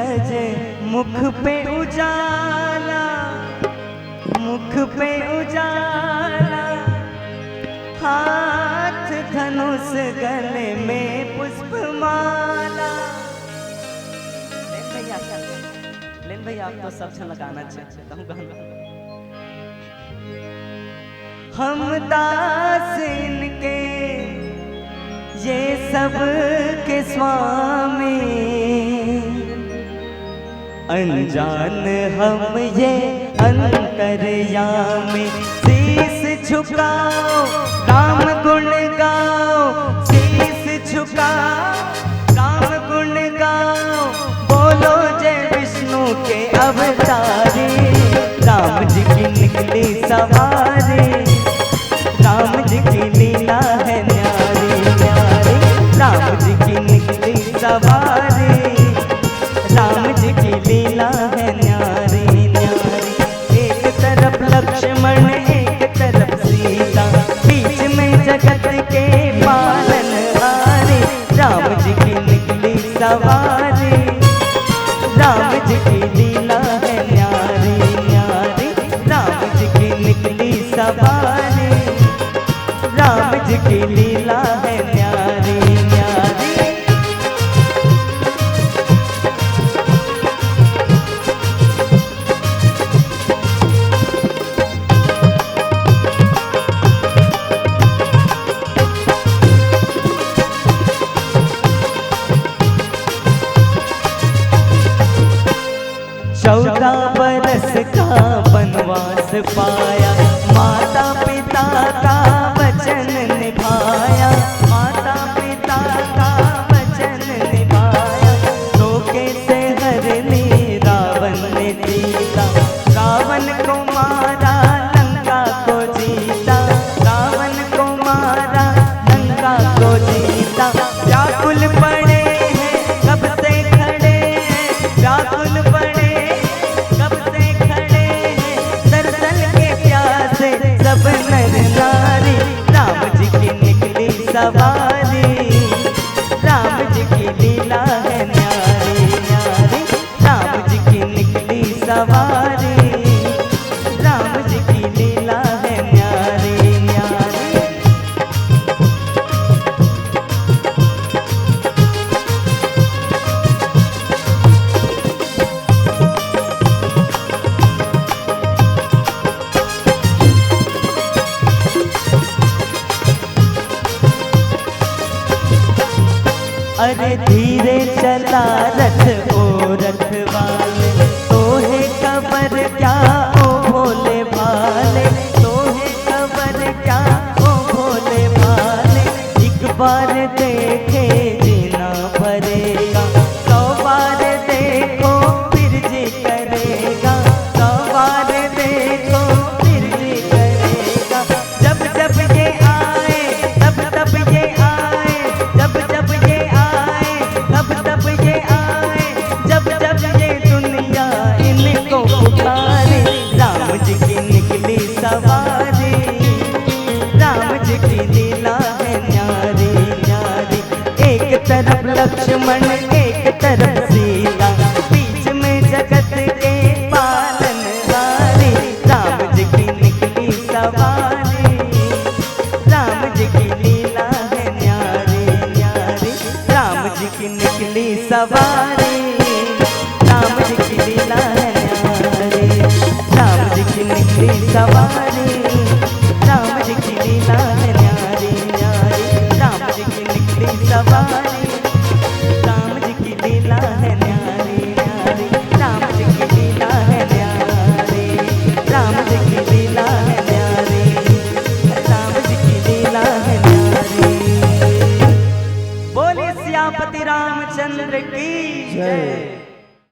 सजे मुख पे उजाला, मुख पे उजाला, हाथ धनुष गले में पुष्पमाला। लेन भैया आप तो सब लगाना चाहता हूँ गाना। हम दास इनके ये सब के स्वामी, अनजान हम ये अंतर्यामी। शीस झुकाओ राम गुण गाओ, शीस झुकाओ राम गुण गाओ, बोलो जय विष्णु के अवतारी। राम जी की निकली सवारी, राम जी की लीला है न्यारी न्यारी। राम जी की निकली सवारी, राम जी की लीला है न्यारी न्यारी। एक तरफ लक्ष्मण एक तरफ सीता, बीच में जगत के पालनहारी। राम जी की निकली सवारी, राम जी की लीला है न्यारी न्यारी। राम जी की निकली सवारी, राम जी की लीला है न्यारी न्यारी। चौदह बरस का वनवास पाया, माता पिता का वचन निभाया, माता पिता का वचन निभाया। धोखे से हर ली रावण ने जीता, रावण को मारा लंका को जीता, रावण को मारा लंका को जीता। व्याकुल पड़े हैं कब से खड़े हैं, व्याकुल पड़े कब से खड़े हैं, दर्शन के प्यासे सब नर नारी। राम जी की निकली सवारी, राम जी की लीला है न्यारी न्यारी। राम जी की निकली सवारी, राम जी की लीला है न्यारी न्यारी। अरे धीरे चला रथ ओ रथ वाले, तोहे खबर क्या ओ भोले भाले, तोहे खबर क्या ओ भोले भाले। एक बार देखे जीना भरेगा, 100 बार देखो फिर जी करेगा, 100 बार देखो फिर जी करेगा। जब जब ये आए तब तब ये आए, जब जब ये आए तब तब ये आए, जब जब ये दुनिया इनको पुकारे। राम जी की निकली सवारी, राम जी की लीला है न्यारी न्यारी। एक तरफ लक्ष्मण एक तरफ सीता, बीच में जगत के पालनहारी। राम जी की निकली सवारी, राम जी की लीला है न्यारी न्यारी। राम जी की निकली सवारी, राम जी की लीला है न्यारी। राम जी की निकली सवारी, राम जी की लीला है न्यारी न्यारी। राम जी की निकली सवारी, राम जी की लीला है न्यारी न्यारी। राम जी की लीला है न्यारी, राम जी की लीला